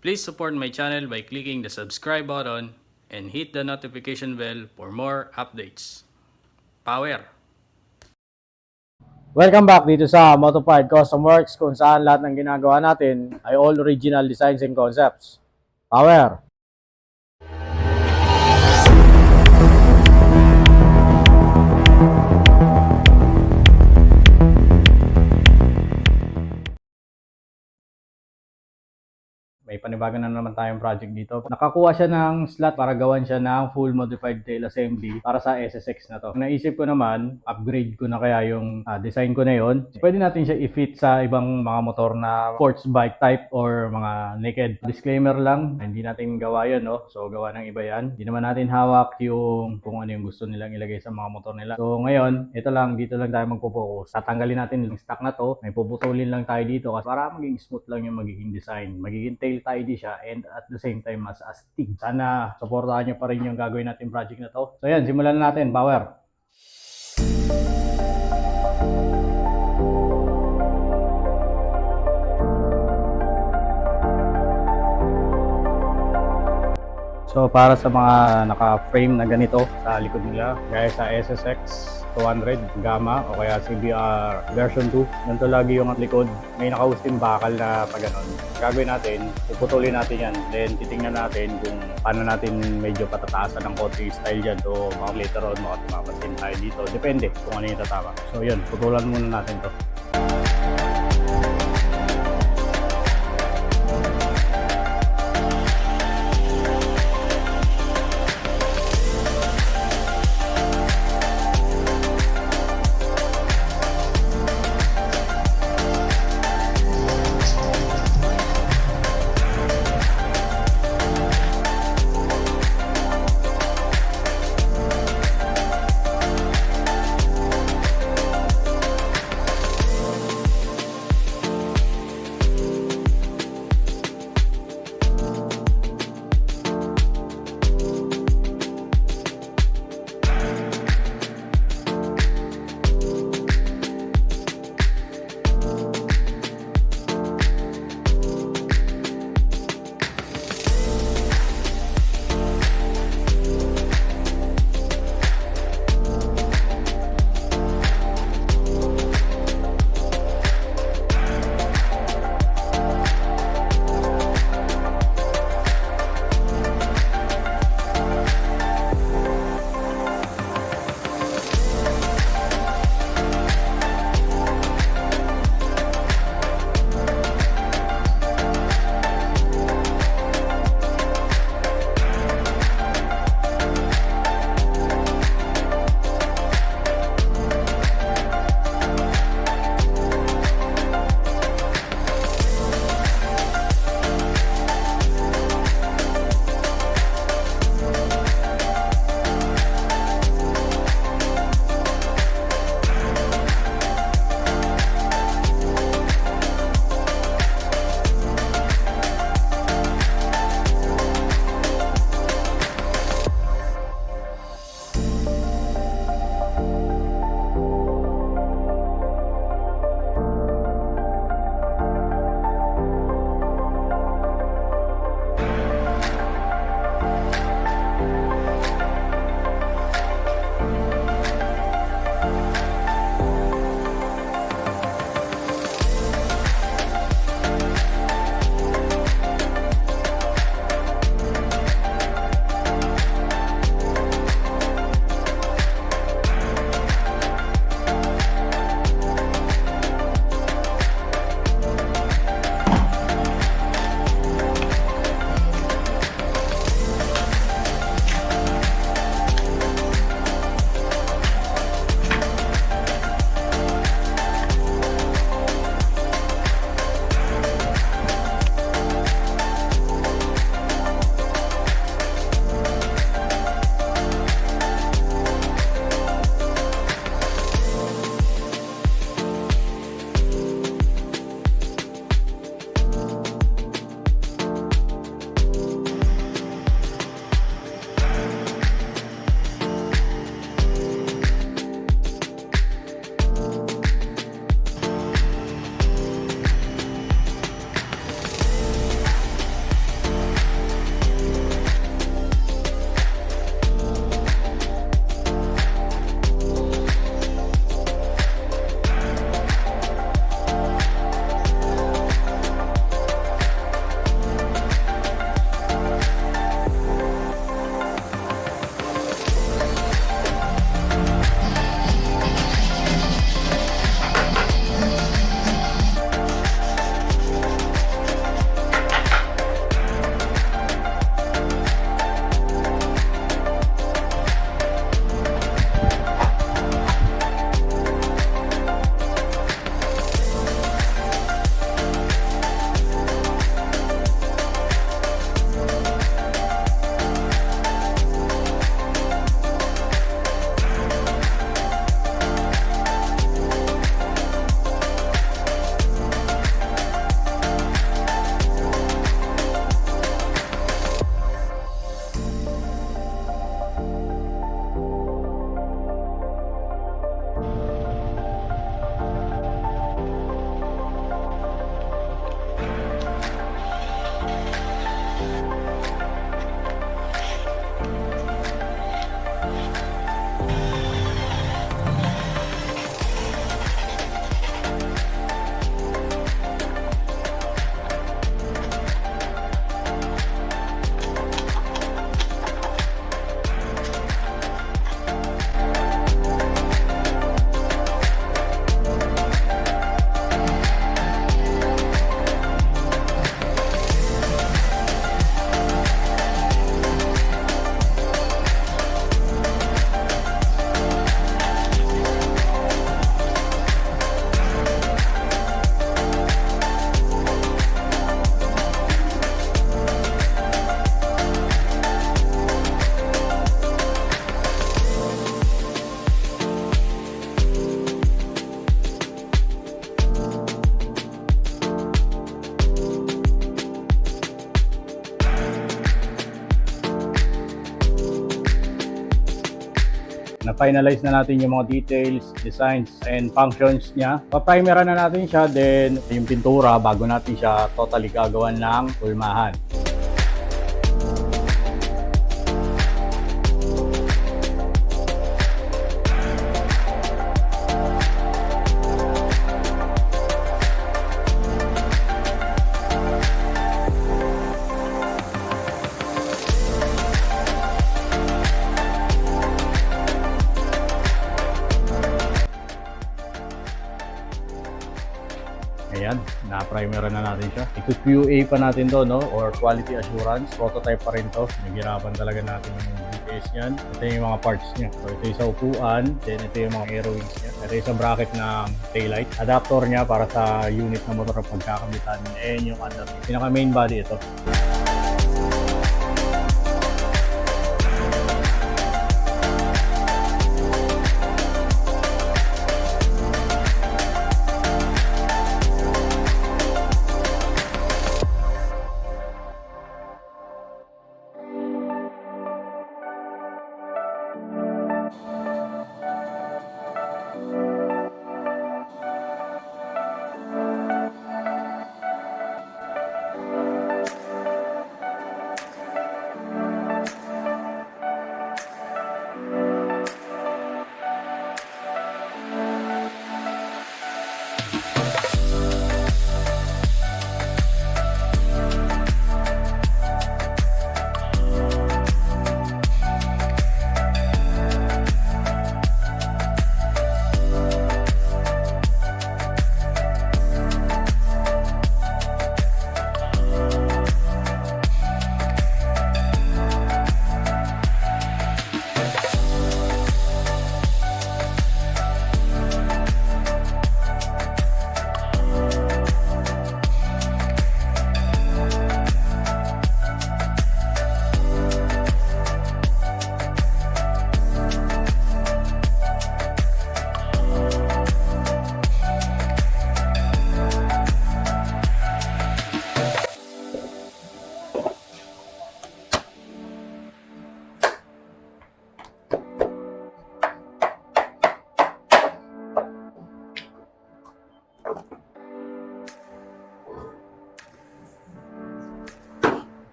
Please support my channel by clicking the subscribe button and hit the notification bell for more updates. Power! Welcome back dito sa Motopod Custom Works kung saan lahat ng ginagawa natin ay all original designs and concepts. Power! May panibago na naman tayong project dito. Nakakuha siya ng slot para gawan siya ng full modified tail assembly para sa SSX na to. Naisip ko naman, upgrade ko na kaya yung design ko na yon. Pwede natin siya i-fit sa ibang mga motor na sports bike type or mga naked. Disclaimer lang, hindi natin gawa yun, no? So, gawa ng iba yan. Hindi naman natin hawak yung kung ano yung gusto nilang ilagay sa mga motor nila. So, ngayon, dito lang tayo magpo-focus. Tatanggalin natin yung stock na to. May puputulin lang tayo dito kasi para maging smooth lang yung magiging design. Magiging tail tidy siya and at the same time mas astig. Sana supportahan nyo pa rin yung gagawin natin project na to. So yan, simulan na natin. Power! So para sa mga naka-frame na ganito sa likod nila, gaya sa SSX 200 Gamma o kaya CBR version 2, ganito lagi yung likod. May nakausting bakal na pag ganon. Gagawin natin, puputulin natin yan. Then titingnan natin kung paano natin medyo patataasan ng konti style dyan. So mga later on, mga tumapasin tayo dito. Depende kung ano yung tatama. So yun, putulan muna natin to. Na-finalize na natin yung mga details, designs, and functions niya. Pa-primera na natin siya, then yung pintura bago natin siya totally gagawan ng hulmahan. Ayan, na-primera na natin siya. I-QA pa natin to, no? Or quality assurance. Prototype pa rin to. Naghirapan talaga natin yung details niyan. Ito yung mga parts niya. So, ito yung sa upuan. Then, ito yung mga air wings niya. Ito yung sa bracket ng taillight. Adapter niya para sa unit ng motor na pagkakamitan. And yung pinaka main body ito.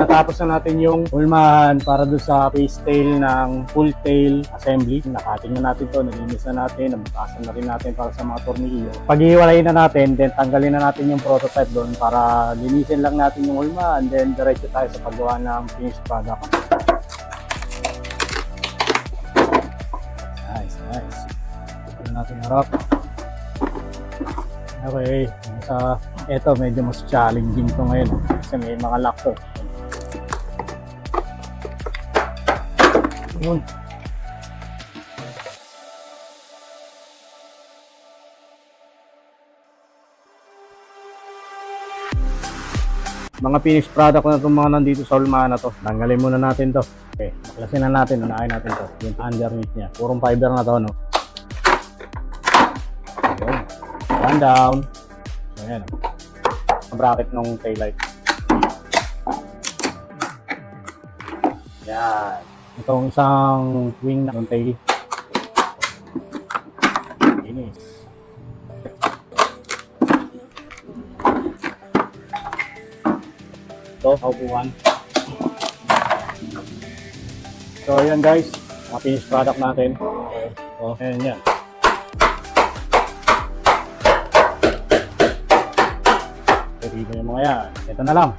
Natapos na natin yung hulmahan para doon sa face tail ng full tail assembly. Nakating na natin to, nalinis na natin, nabutasan na rin natin para sa mga tornilyo. Pag-iwalayin na natin, then tanggalin na natin yung prototype doon para linisin lang natin yung hulmahan, then diretso tayo sa paggawa ng finished product. Nice, nice. Ito natin harap. Okay, eto medyo mas challenging to ngayon kasi may mga lock to. Yun. Mga finished product na itong mga nandito sa hulmahan na to. Tanggalin muna natin to. Okay, baklasin na natin, unahin natin to. Yung underneath niya. Purong fiber na to, no? Ayun. One down. So, ayan. Bracket ng taillight. Yan. Itong isang wing ng tail. Finish. Ito, upuan. So, ayan guys. Mga finished product natin. So, ayan yan. Dito yung mga yan. Ito na lang.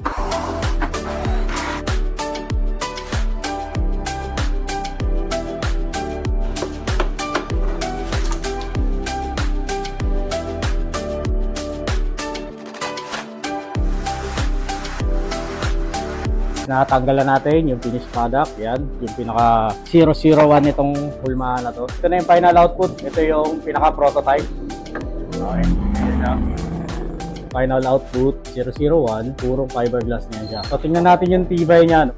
Natanggal na natin yung finished product. Yan, yung pinaka 001 nitong hulmahan na to. Ito na yung final output. Ito yung pinaka prototype. Okay, yan na. final output 001, purong fiberglass niyan siya. So tingnan natin yung tibay niyan.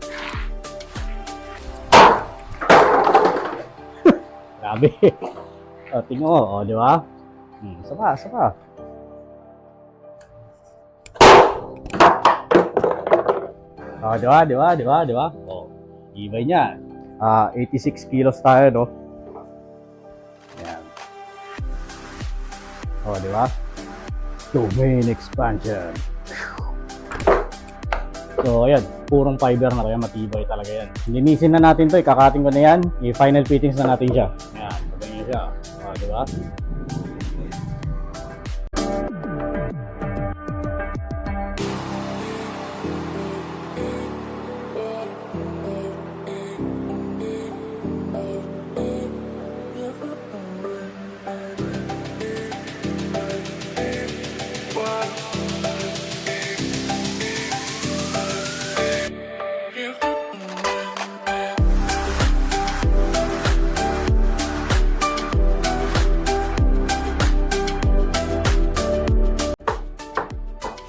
Grabe. O, tingnan mo, o, di ba? Isa pa. O, di ba? O, tibay niya. 86 kilos tayo, no? Ayan. O, di ba? Domain expansion. So, ayan. Purong fiber na kaya matibay talaga yan. Linisin na natin to. Ikakating ko na yan. I-final fittings na natin siya. Ayan. Pagkain siya. O, di ba?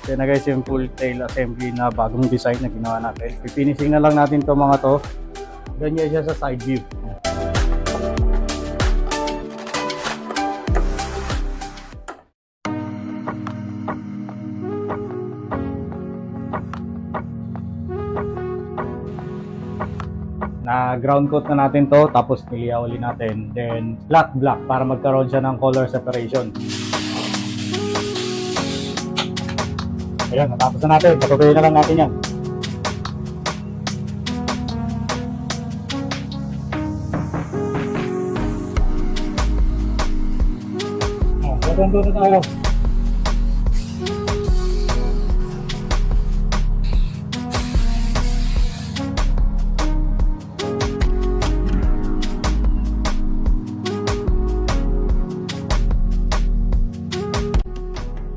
Yan na guys yung full tail assembly na bagong design na ginawa natin. Finishing na lang natin to mga to. Ganyan siya sa side view. Na ground coat na natin to, tapos niliya uli natin. Then black para magkaroon siya ng color separation. Ayan, natapos na natin. Patuloy na lang natin yan. Gagawin na tayo.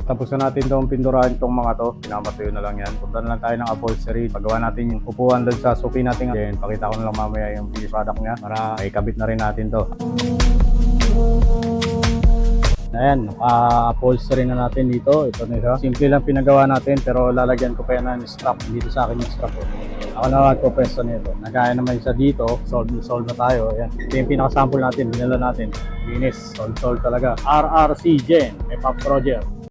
Tapos na natin itong pinturahan itong mga to. Pinamatuyo na lang yan. Punta na lang tayo ng upholstery. Pagawa natin yung upuan doon sa suki natin. Then pakita ko na lang mamaya yung finished product niya para ikabit na rin natin to. Ayan, naka-upholstery na natin dito. Ito na siya. Simple lang pinagawa natin pero lalagyan ko pa yan ng strap. Dito sa akin yung strap. Ako na magpo-pwesto nito. Nagaya naman siya dito. Solve na tayo. Ayan. Ito yung pinaka-sample natin. Binila natin. Linis. Solve talaga. RRC Gen. May Pop Project.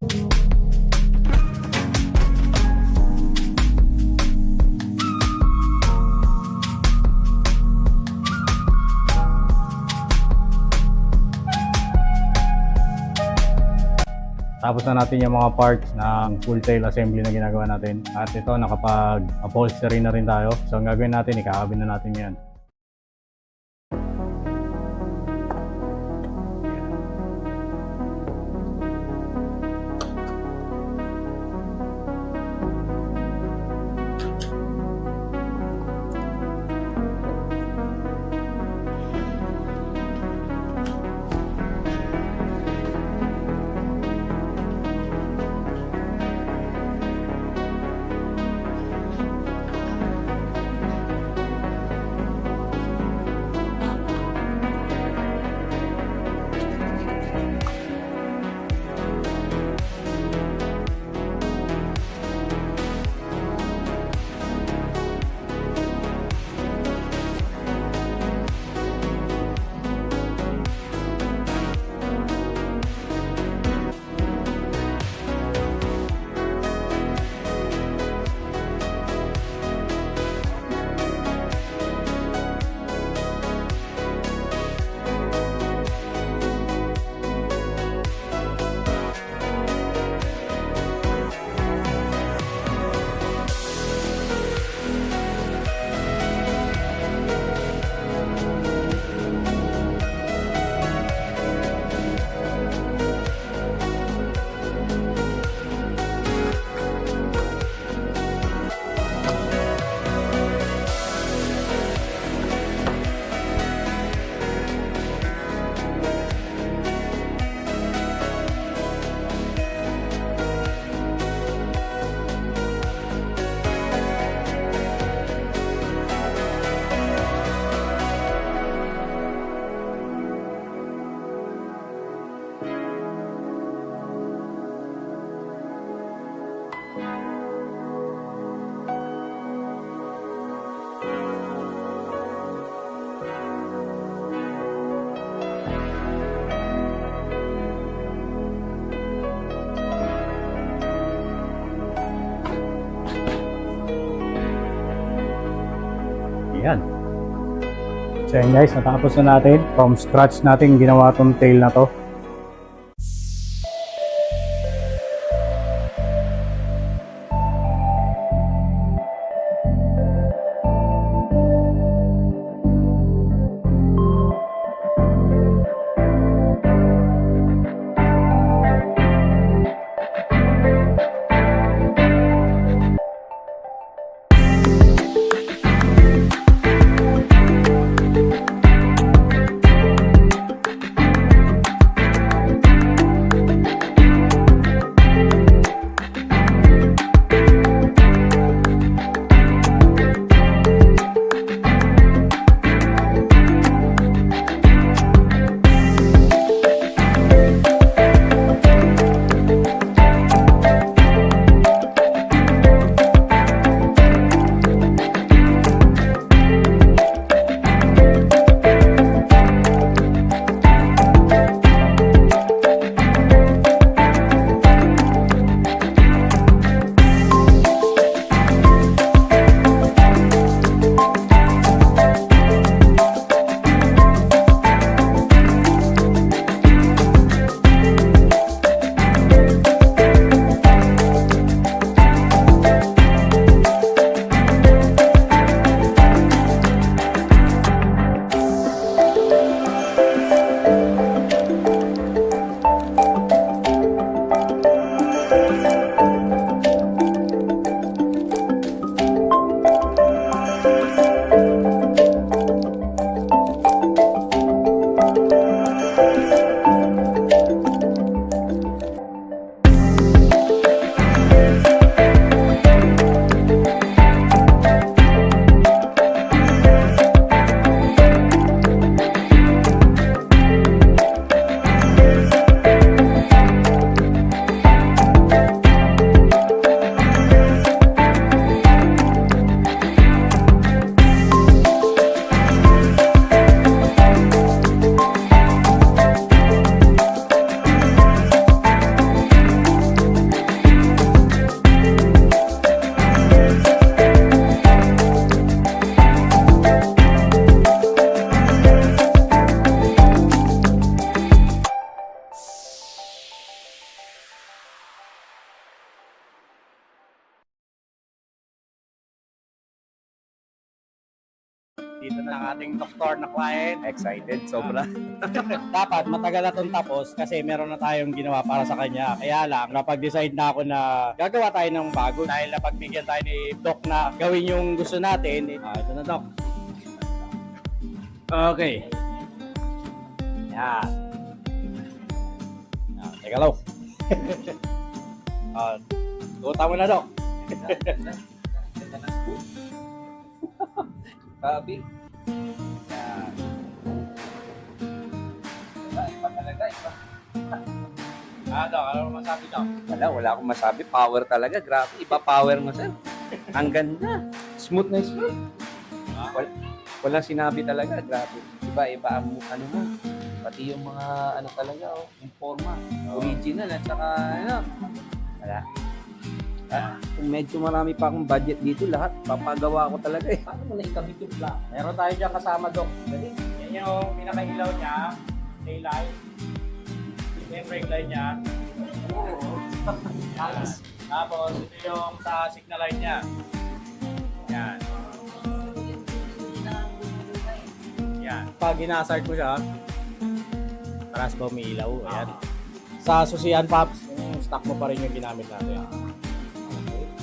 Tapos na natin yung mga parts ng full tail assembly na ginagawa natin. At ito, nakapag-upholstery na rin tayo. So, ang gagawin natin, ikakabin na natin yan. Ayan. So yan guys, natapos na natin. From scratch natin ginawa tong tail na to. Dito na ang ating doktor na client. Excited, sobra. Dapat matagal na itong tapos kasi meron na tayong ginawa para sa kanya. Kaya lang, napag-decide na ako na gagawa tayo ng bago dahil napagbigyan tayo ni Doc na gawin yung gusto natin. Ito na, Doc. Okay. Yan. Teka lang. Tuta mo na, Doc. Sabi. Yan. Iba talaga, iba. Doc, ano masabi, Doc? Wala akong masabi. Power talaga. Grabe. Iba power mo, sir. Ang ganda. Smooth na smooth. Walang sinabi talaga. Grabe. Iba ang ano mo. Pati yung mga ano talaga, yung forma. Original at saka ano. Wala. Kung medyo marami pa akong budget dito, lahat papagawa ko talaga eh. Paano mo na ikabit yung black? Meron tayo dyan kasama, Doc. Yan yung pinakahilaw niya. Daylight. Yung brake light niya. Tapos, ito yung sa signal light niya. Yan. Yan. Pag ginasart ko siya, paras ba umiilaw? Ayan. Sa susian, Pops, yung stock mo pa rin yung ginamit natin.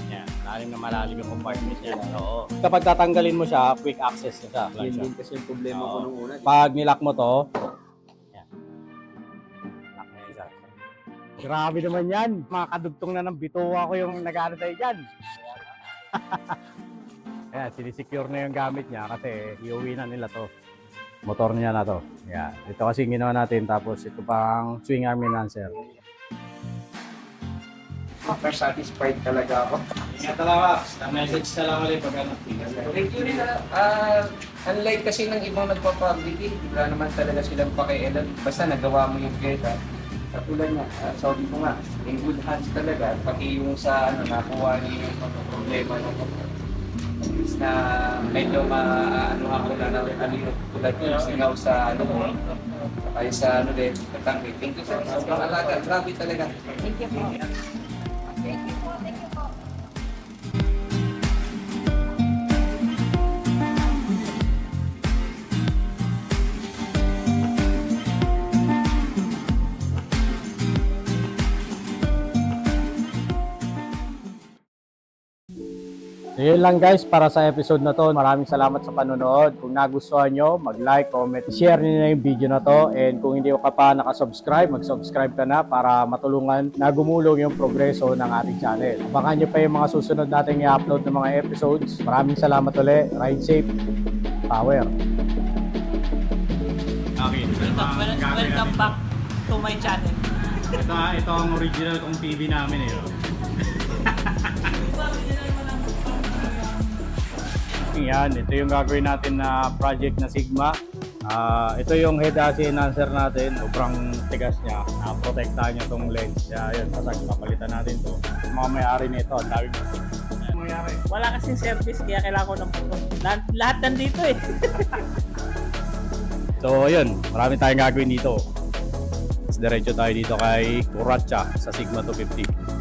Yan. Malalim na malalim yung compartment niya. Oo. Kapag tatanggalin mo siya, quick access na siya. Yun din kasi yung problema ko nung una. Pag nilock mo to, yan. Lock na isa. Grabe naman yan. Mga kadugtong na ng bituwa ko yung nag-ano tayo dyan. Ayan, sinisecure na yung gamit niya kasi iuwi na nila to. Motor niya na to. Yan. Ito kasi ginawa natin tapos ito pang swing arm enhancer. Super satisfied talaga ako. Ingat na lang, Max. Na-message na lang ulit pag ano. Thank you rin. Unlike kasi ng ibang nagpapublic, wala naman talaga silang pakialam. Basta nagawa mo yung kesa. Katulad nga, sabi ko nga, in good hands talaga. Pati yung sa nakuha niyo yung problema ng na medyo maano ako na ano yung tulad yung singaw sa ano mo. Ay sa ano din, tangki. Thank you sa mga alaga. Grabe talaga. Thank you po. Thank you po. Thank you po. So yun lang guys para sa episode na to. Maraming salamat sa panonood. Kung nagustuhan nyo, mag-like, comment, share niyo na yung video na to. And kung hindi ka pa nakasubscribe, mag-subscribe ka na para matulungan na gumulong yung progreso ng ating channel. Abangan nyo pa yung mga susunod nating i-upload ng mga episodes. Maraming salamat ulit. Ride safe. Power. Okay, Welcome back to my channel. Ito ang original kong TV namin eh. Yan, ito yung gagawin natin na project na Sigma. Ito yung head AC enhancer natin. Sobrang tigas niya. Protektahan niya itong lens. Kaya yun, pasag, papalitan natin to. Yung mga may-ari nito, ang dami mo. May-ari. Wala kasing service kaya kailangan ko ng puto. Lahat nandito eh. So yun, marami tayong gagawin dito. Diretso tayo dito kay Kuratsa sa Sigma 250.